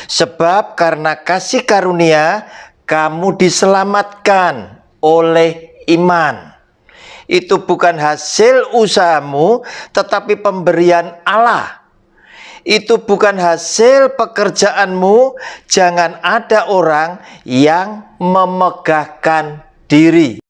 Sebab karena kasih karunia kamu diselamatkan oleh iman. Itu bukan hasil usahamu, tetapi pemberian Allah. Itu bukan hasil pekerjaanmu. Jangan ada orang yang memegahkan diri.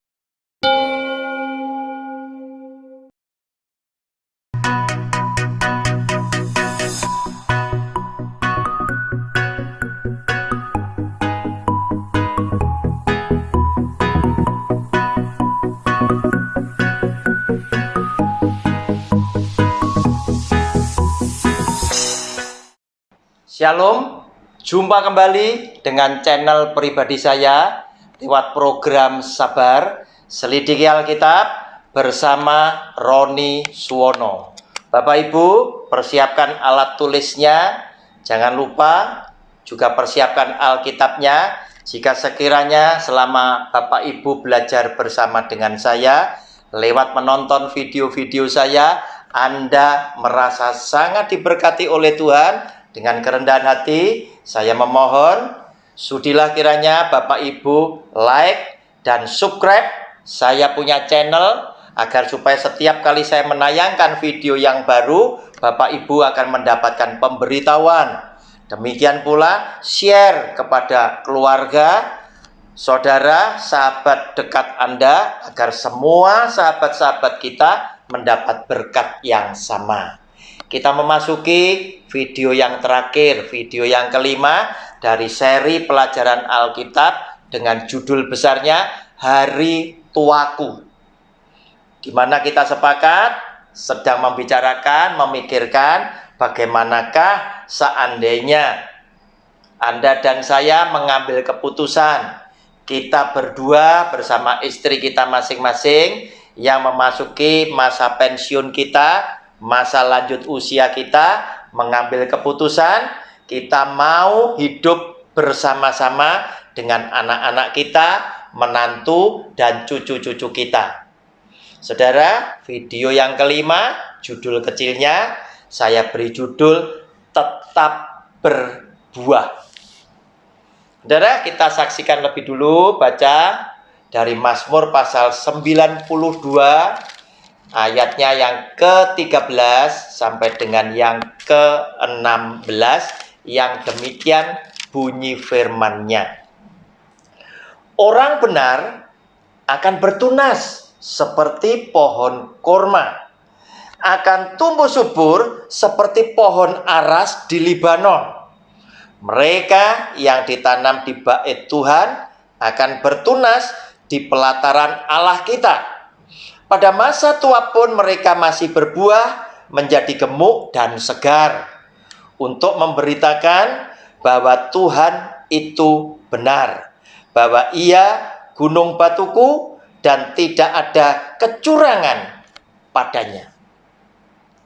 Shalom, jumpa kembali dengan channel pribadi saya lewat program Sabar Selidiki Alkitab bersama Roni Suwono. Bapak Ibu, persiapkan alat tulisnya, jangan lupa juga persiapkan Alkitabnya. Jika sekiranya selama Bapak Ibu belajar bersama dengan saya lewat menonton video-video saya, Anda merasa sangat diberkati oleh Tuhan. Dengan kerendahan hati, saya memohon, sudilah kiranya Bapak Ibu like dan subscribe saya punya channel, agar supaya setiap kali saya menayangkan video yang baru, Bapak Ibu akan mendapatkan pemberitahuan. Demikian pula share kepada keluarga, saudara, sahabat dekat Anda, agar semua sahabat-sahabat kita mendapat berkat yang sama. Kita memasuki video yang terakhir, video yang kelima dari seri pelajaran Alkitab dengan judul besarnya Hari Tuaku, di mana kita sepakat sedang membicarakan, memikirkan bagaimanakah seandainya Anda dan saya mengambil keputusan, kita berdua bersama istri kita masing-masing yang memasuki masa pensiun kita, masa lanjut usia kita, mengambil keputusan kita mau hidup bersama-sama dengan anak-anak kita, menantu dan cucu-cucu kita. Saudara, video yang kelima, judul kecilnya saya beri judul Tetap Berbuah. Saudara, kita saksikan lebih dulu, baca dari Mazmur pasal 92 ayatnya yang ke-13 sampai dengan yang ke-16, yang demikian bunyi firman-Nya. Orang benar akan bertunas seperti pohon korma, akan tumbuh subur seperti pohon aras di Libanon. Mereka yang ditanam di bait Tuhan akan bertunas di pelataran Allah kita. Pada masa tua pun mereka masih berbuah, menjadi gemuk dan segar, untuk memberitakan bahwa Tuhan itu benar, bahwa Ia gunung batuku dan tidak ada kecurangan padanya.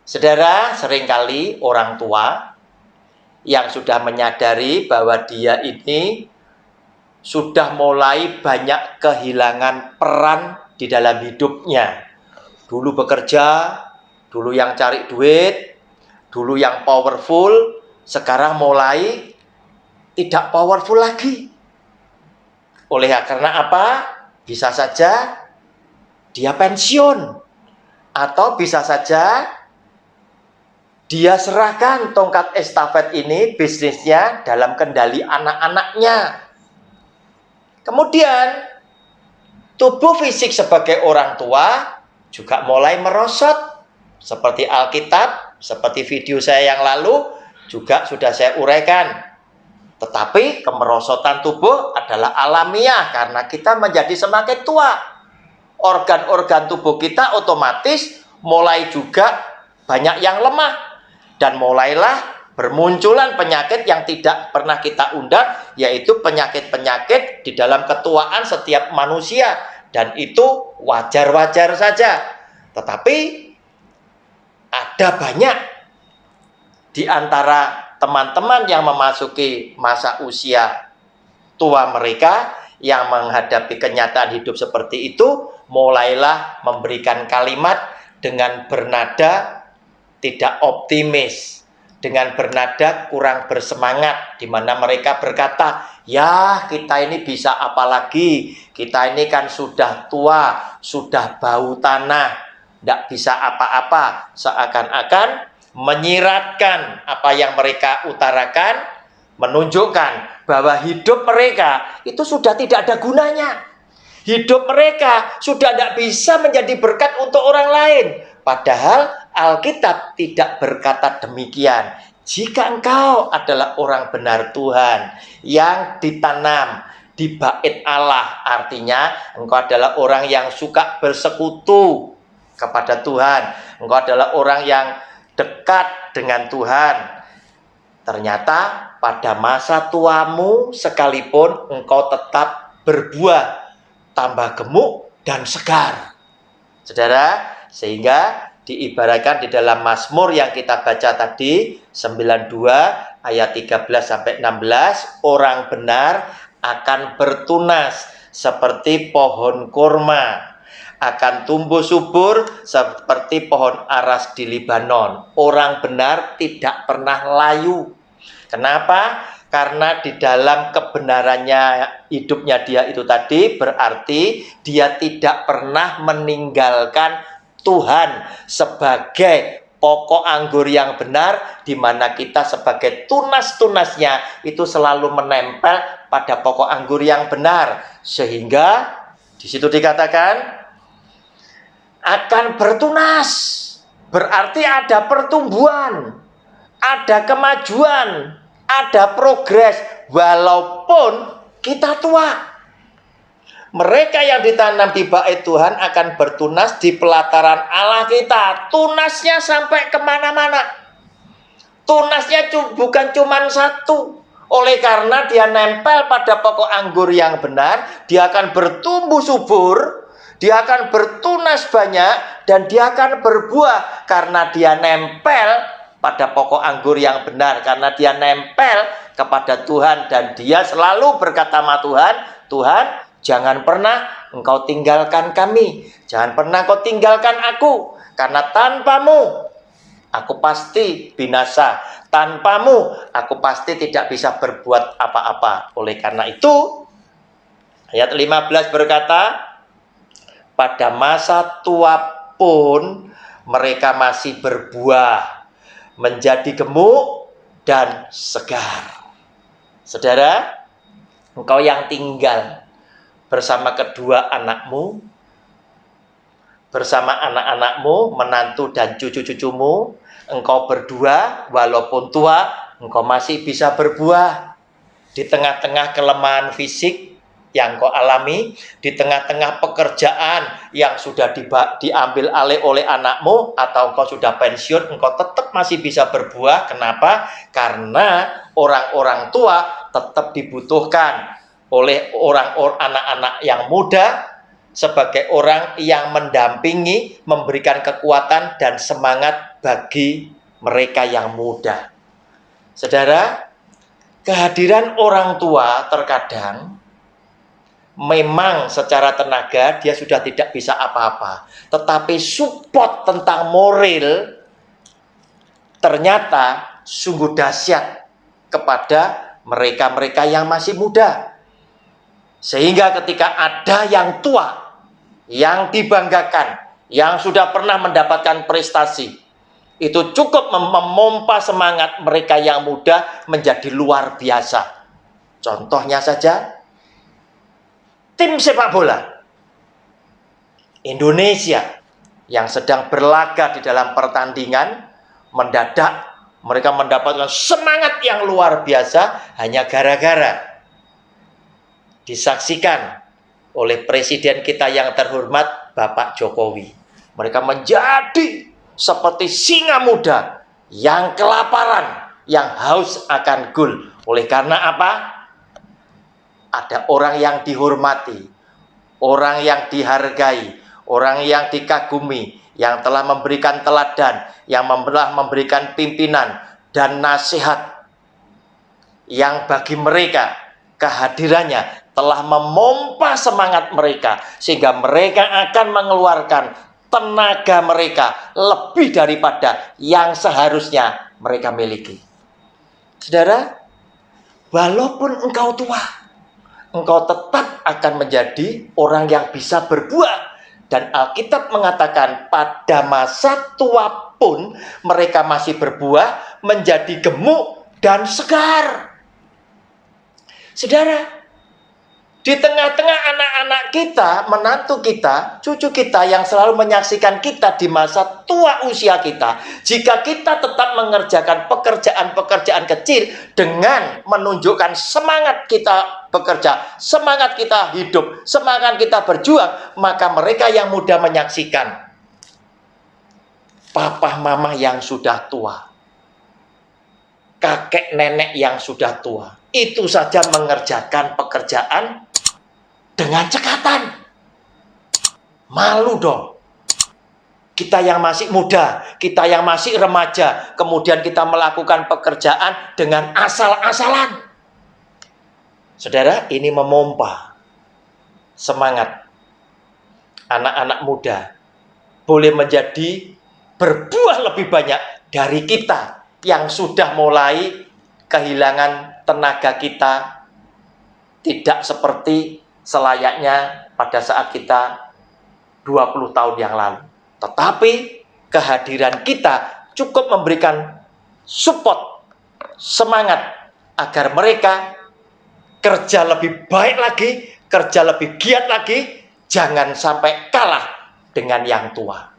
Saudara, seringkali orang tua yang sudah menyadari bahwa dia ini sudah mulai banyak kehilangan peran di dalam hidupnya. Dulu bekerja, dulu yang cari duit, dulu yang powerful, sekarang mulai tidak powerful lagi. Oleh karena apa? Bisa saja dia pensiun, atau bisa saja dia serahkan tongkat estafet ini, bisnisnya, dalam kendali anak-anaknya. Kemudian tubuh fisik sebagai orang tua juga mulai merosot. Seperti Alkitab, seperti video saya yang lalu juga sudah saya uraikan. Tetapi kemerosotan tubuh adalah alamiah karena kita menjadi semakin tua. Organ-organ tubuh kita otomatis mulai juga banyak yang lemah. Dan mulailah bermunculan penyakit yang tidak pernah kita undang, yaitu penyakit-penyakit di dalam ketuaan setiap manusia. Dan itu wajar-wajar saja. Tetapi ada banyak di antara teman-teman yang memasuki masa usia tua mereka yang menghadapi kenyataan hidup seperti itu, mulailah memberikan kalimat dengan bernada tidak optimis, dengan bernada kurang bersemangat, di mana mereka berkata, ya kita ini bisa apa lagi, kita ini kan sudah tua, sudah bau tanah, tidak bisa apa-apa, seakan-akan menyiratkan apa yang mereka utarakan, menunjukkan bahwa hidup mereka itu sudah tidak ada gunanya. Hidup mereka sudah tidak bisa menjadi berkat untuk orang lain. Padahal Alkitab tidak berkata demikian. Jika engkau adalah orang benar Tuhan yang ditanam di bait Allah, artinya engkau adalah orang yang suka bersekutu kepada Tuhan. Engkau adalah orang yang dekat dengan Tuhan. Ternyata pada masa tuamu sekalipun engkau tetap berbuah, tambah gemuk dan segar. Saudara, sehingga diibaratkan di dalam Mazmur yang kita baca tadi 92 ayat 13 sampai 16, orang benar akan bertunas seperti pohon kurma, akan tumbuh subur seperti pohon aras di Libanon. Orang benar tidak pernah layu. Kenapa? Karena di dalam kebenarannya hidupnya dia itu tadi berarti dia tidak pernah meninggalkan Tuhan sebagai pokok anggur yang benar, di mana kita sebagai tunas-tunasnya itu selalu menempel pada pokok anggur yang benar, sehingga di situ dikatakan akan bertunas, berarti ada pertumbuhan, ada kemajuan, ada progres walaupun kita tua. Mereka yang ditanam di bait Tuhan akan bertunas di pelataran Allah kita. Tunasnya sampai kemana-mana. Tunasnya bukan cuma satu. Oleh karena dia nempel pada pokok anggur yang benar, dia akan bertumbuh subur, dia akan bertunas banyak, dan dia akan berbuah karena dia nempel pada pokok anggur yang benar, karena dia nempel kepada Tuhan, dan dia selalu berkata sama Tuhan, Tuhan, jangan pernah engkau tinggalkan kami, jangan pernah engkau tinggalkan aku, karena tanpamu aku pasti binasa, tanpamu aku pasti tidak bisa berbuat apa-apa. Oleh karena itu, ayat 15 berkata, pada masa tua pun mereka masih berbuah, menjadi gemuk dan segar. Saudara, engkau yang tinggal bersama kedua anakmu, bersama anak-anakmu, menantu dan cucu-cucumu, engkau berdua walaupun tua, engkau masih bisa berbuah. Di tengah-tengah kelemahan fisik yang kau alami, di tengah-tengah pekerjaan yang sudah diambil alih oleh anakmu, atau engkau sudah pensiun, engkau tetap masih bisa berbuah. Kenapa? Karena orang-orang tua tetap dibutuhkan oleh anak-anak yang muda sebagai orang yang mendampingi, memberikan kekuatan dan semangat bagi mereka yang muda. Saudara, kehadiran orang tua terkadang memang secara tenaga dia sudah tidak bisa apa-apa, tetapi support tentang moral ternyata sungguh dahsyat kepada mereka-mereka yang masih muda. Sehingga ketika ada yang tua, yang dibanggakan, yang sudah pernah mendapatkan prestasi, itu cukup memompa semangat mereka yang muda menjadi luar biasa. Contohnya saja, tim sepak bola Indonesia yang sedang berlaga di dalam pertandingan, mendadak mereka mendapatkan semangat yang luar biasa hanya gara-gara disaksikan oleh presiden kita yang terhormat Bapak Jokowi. Mereka menjadi seperti singa muda yang kelaparan, yang haus akan gol. Oleh karena apa? Ada orang yang dihormati, orang yang dihargai, orang yang dikagumi, yang telah memberikan teladan, yang telah memberikan pimpinan dan nasihat, yang bagi mereka kehadirannya telah memompa semangat mereka, sehingga mereka akan mengeluarkan tenaga mereka lebih daripada yang seharusnya mereka miliki. Saudara, walaupun engkau tua, engkau tetap akan menjadi orang yang bisa berbuah. Dan Alkitab mengatakan pada masa tua pun mereka masih berbuah, menjadi gemuk dan segar. Saudara, di tengah-tengah anak-anak kita, menantu kita, cucu kita yang selalu menyaksikan kita di masa tua usia kita, jika kita tetap mengerjakan pekerjaan-pekerjaan kecil dengan menunjukkan semangat kita bekerja, semangat kita hidup, semangat kita berjuang, maka mereka yang muda menyaksikan papa mama yang sudah tua, kakek nenek yang sudah tua, itu saja mengerjakan pekerjaan dengan cekatan. Malu dong. Kita yang masih muda, kita yang masih remaja, kemudian kita melakukan pekerjaan dengan asal-asalan. Saudara, ini memompa semangat anak-anak muda boleh menjadi berbuah lebih banyak dari kita yang sudah mulai kehilangan tenaga kita, tidak seperti selayaknya pada saat kita 20 tahun yang lalu. Tetapi kehadiran kita cukup memberikan support, semangat agar mereka kerja lebih baik lagi, kerja lebih giat lagi, jangan sampai kalah dengan yang tua.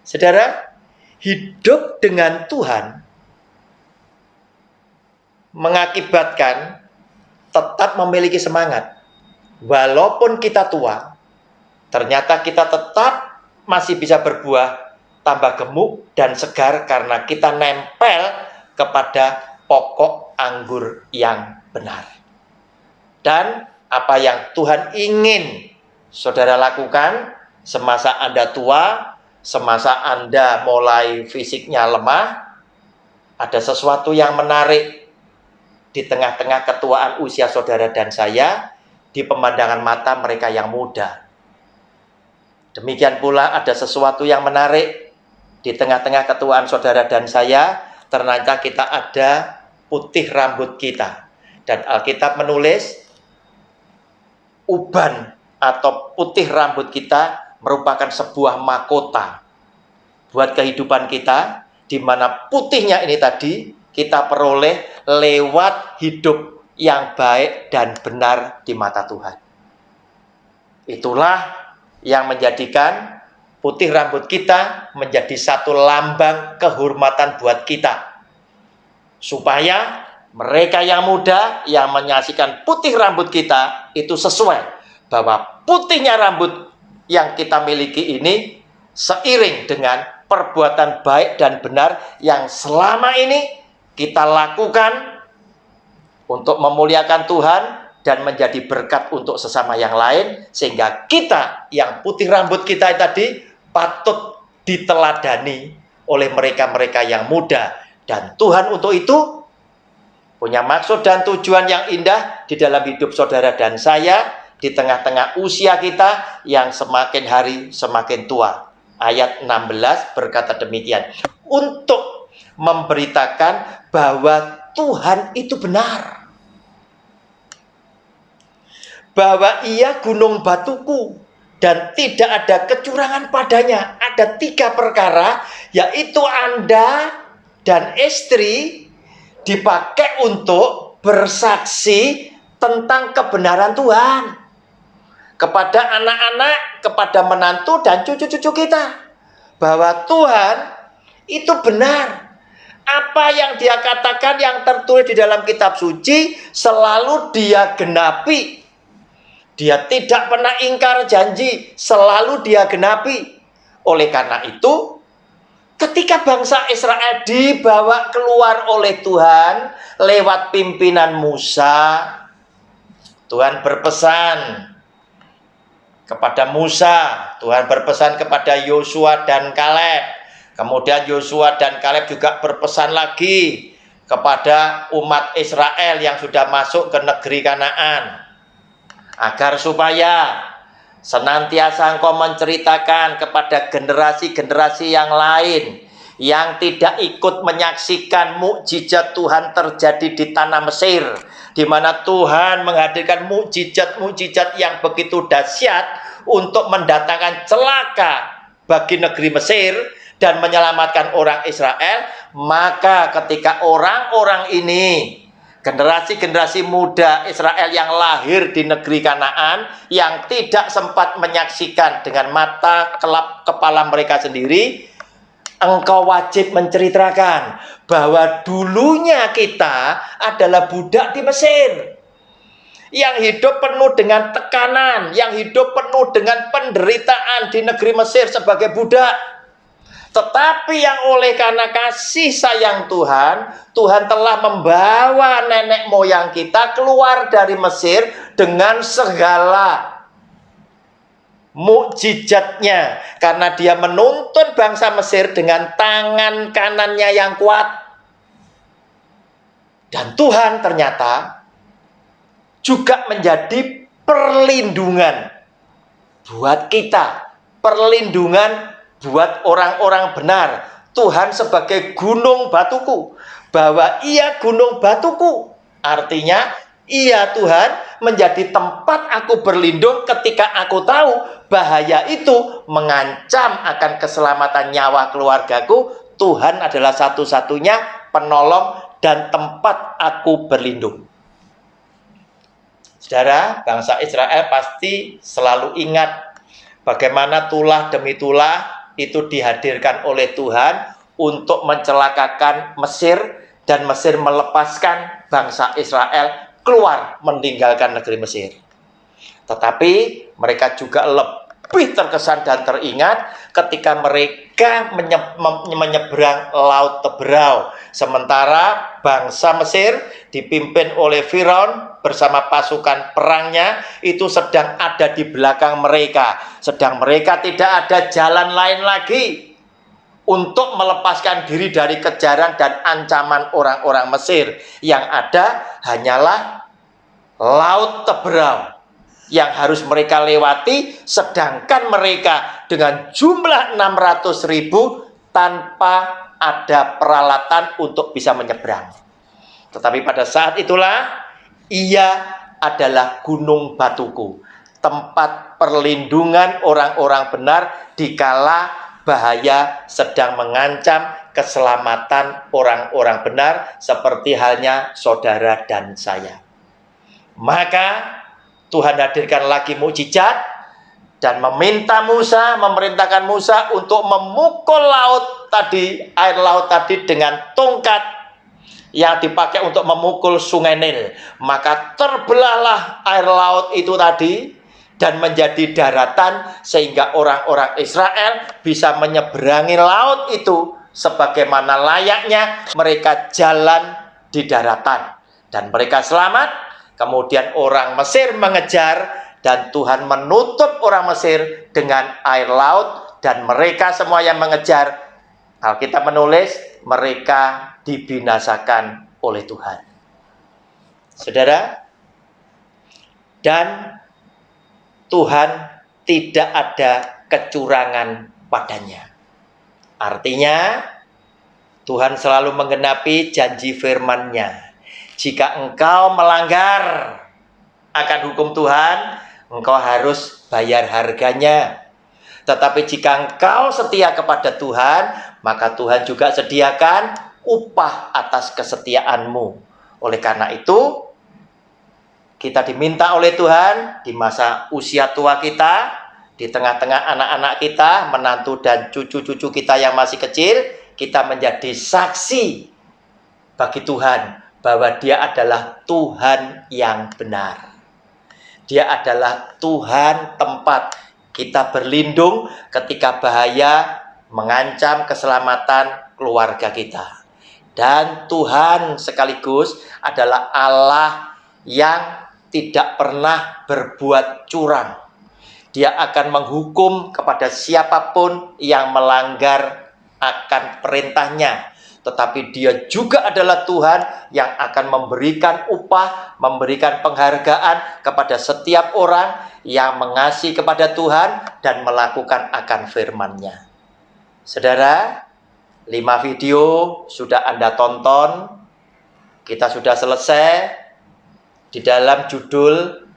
Saudara, hidup dengan Tuhan mengakibatkan tetap memiliki semangat. Walaupun kita tua, ternyata kita tetap masih bisa berbuah, tambah gemuk dan segar karena kita nempel kepada pokok anggur yang benar. Dan apa yang Tuhan ingin saudara lakukan semasa Anda tua, semasa Anda mulai fisiknya lemah, ada sesuatu yang menarik di tengah-tengah ketuaan usia saudara dan saya, di pemandangan mata mereka yang muda. Demikian pula ada sesuatu yang menarik di tengah-tengah ketuaan saudara dan saya, ternyata kita ada putih rambut kita. Dan Alkitab menulis, uban atau putih rambut kita merupakan sebuah mahkota buat kehidupan kita, di mana putihnya ini tadi kita peroleh lewat hidup yang baik dan benar di mata Tuhan. Itulah yang menjadikan putih rambut kita menjadi satu lambang kehormatan buat kita, supaya mereka yang muda yang menyaksikan putih rambut kita itu sesuai bahwa putihnya rambut yang kita miliki ini seiring dengan perbuatan baik dan benar yang selama ini kita lakukan untuk memuliakan Tuhan dan menjadi berkat untuk sesama yang lain, sehingga kita yang putih rambut kita tadi patut diteladani oleh mereka-mereka yang muda. Dan Tuhan untuk itu punya maksud dan tujuan yang indah di dalam hidup saudara dan saya di tengah-tengah usia kita yang semakin hari semakin tua. Ayat 16 berkata demikian, untuk memberitakan bahwa Tuhan itu benar, bahwa Ia gunung batuku dan tidak ada kecurangan padanya. Ada 3 perkara, yaitu Anda dan istri dipakai untuk bersaksi tentang kebenaran Tuhan kepada anak-anak, kepada menantu dan cucu-cucu kita, bahwa Tuhan itu benar. Apa yang Dia katakan, yang tertulis di dalam kitab suci, selalu Dia genapi. Dia tidak pernah ingkar janji, selalu Dia genapi. Oleh karena itu, ketika bangsa Israel dibawa keluar oleh Tuhan lewat pimpinan Musa, Tuhan berpesan kepada Musa, Tuhan berpesan kepada Yosua dan Kaleb. Kemudian Yosua dan Kaleb juga berpesan lagi kepada umat Israel yang sudah masuk ke negeri Kanaan, agar supaya senantiasa engkau menceritakan kepada generasi-generasi yang lain yang tidak ikut menyaksikan mukjizat Tuhan terjadi di tanah Mesir, di mana Tuhan menghadirkan mukjizat-mukjizat yang begitu dahsyat untuk mendatangkan celaka bagi negeri Mesir dan menyelamatkan orang Israel. Maka ketika orang-orang ini, generasi-generasi muda Israel yang lahir di negeri Kanaan, yang tidak sempat menyaksikan dengan mata kelap kepala mereka sendiri, engkau wajib menceritakan bahwa dulunya kita adalah budak di Mesir, yang hidup penuh dengan tekanan, yang hidup penuh dengan penderitaan di negeri Mesir sebagai budak. Tetapi yang oleh karena kasih sayang Tuhan, Tuhan telah membawa nenek moyang kita keluar dari Mesir dengan segala mukjizatnya, karena dia menuntun bangsa Mesir dengan tangan kanannya yang kuat. Dan Tuhan ternyata juga menjadi perlindungan buat kita, perlindungan buat orang-orang benar. Tuhan sebagai gunung batuku, bahwa Ia gunung batuku, artinya Ia Tuhan menjadi tempat aku berlindung ketika aku tahu bahaya itu mengancam akan keselamatan nyawa keluargaku. Tuhan adalah satu-satunya penolong dan tempat aku berlindung. Saudara, bangsa Israel pasti selalu ingat bagaimana tulah demi tulah itu dihadirkan oleh Tuhan untuk mencelakakan Mesir, dan Mesir melepaskan bangsa Israel keluar meninggalkan negeri Mesir. Tetapi mereka juga lebih terkesan dan teringat ketika mereka menyeberang Laut Teberau, sementara bangsa Mesir dipimpin oleh Firaun bersama pasukan perangnya itu sedang ada di belakang mereka. Sedang mereka tidak ada jalan lain lagi untuk melepaskan diri dari kejaran dan ancaman orang-orang Mesir. Yang ada hanyalah Laut Teberau yang harus mereka lewati, sedangkan mereka dengan jumlah 600.000 tanpa ada peralatan untuk bisa menyeberang. Tetapi pada saat itulah Ia adalah gunung batuku, tempat perlindungan orang-orang benar dikala bahaya sedang mengancam keselamatan orang-orang benar, seperti halnya saudara dan saya. Maka Tuhan hadirkan lagi mukjizat dan memerintahkan Musa untuk memukul air laut tadi dengan tongkat yang dipakai untuk memukul sungai Nil. Maka terbelahlah air laut itu tadi dan menjadi daratan, sehingga orang-orang Israel bisa menyeberangi laut itu sebagaimana layaknya mereka jalan di daratan, dan mereka selamat. Kemudian orang Mesir mengejar, dan Tuhan menutup orang Mesir dengan air laut, dan mereka semua yang mengejar, Alkitab menulis, mereka dibinasakan oleh Tuhan. Saudara, dan Tuhan tidak ada kecurangan padanya. Artinya, Tuhan selalu menggenapi janji firman-Nya. Jika engkau melanggar akan hukum Tuhan, engkau harus bayar harganya. Tetapi jika engkau setia kepada Tuhan, maka Tuhan juga sediakan upah atas kesetiaanmu. Oleh karena itu, kita diminta oleh Tuhan di masa usia tua kita, di tengah-tengah anak-anak kita, menantu dan cucu-cucu kita yang masih kecil, kita menjadi saksi bagi Tuhan bahwa Dia adalah Tuhan yang benar. Dia adalah Tuhan tempat kita berlindung ketika bahaya mengancam keselamatan keluarga kita. Dan Tuhan sekaligus adalah Allah yang tidak pernah berbuat curang. Dia akan menghukum kepada siapapun yang melanggar akan perintahnya. Tetapi Dia juga adalah Tuhan yang akan memberikan upah, memberikan penghargaan kepada setiap orang yang mengasihi kepada Tuhan dan melakukan akan firman-Nya. Saudara, 5 video sudah Anda tonton. Kita sudah selesai di dalam judul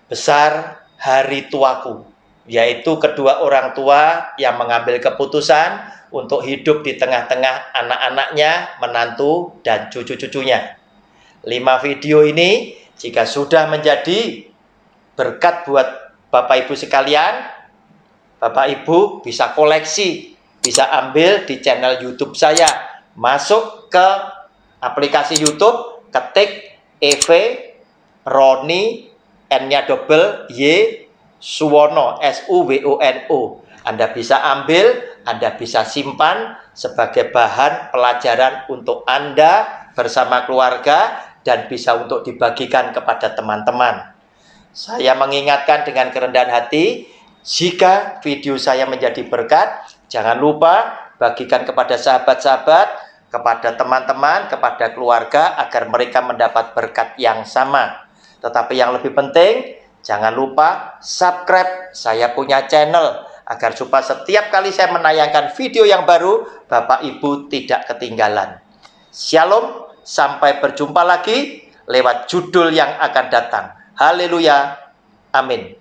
besar Hari Tuaku, yaitu kedua orang tua yang mengambil keputusan untuk hidup di tengah-tengah anak-anaknya, menantu, dan cucu-cucunya. 5 video ini jika sudah menjadi berkat buat Bapak Ibu sekalian, Bapak Ibu bisa koleksi, bisa ambil di channel YouTube saya. Masuk ke aplikasi YouTube, ketik EV Roni, N-nya double, Y, Suwono, S-U-W-O-N-O. Anda bisa ambil, Anda bisa simpan sebagai bahan pelajaran untuk Anda bersama keluarga dan bisa untuk dibagikan kepada teman-teman. Saya mengingatkan dengan kerendahan hati, jika video saya menjadi berkat, jangan lupa bagikan kepada sahabat-sahabat, kepada teman-teman, kepada keluarga, agar mereka mendapat berkat yang sama. Tetapi yang lebih penting, jangan lupa subscribe saya punya channel, agar supaya setiap kali saya menayangkan video yang baru, Bapak Ibu tidak ketinggalan. Shalom, sampai berjumpa lagi lewat judul yang akan datang. Haleluya, amin.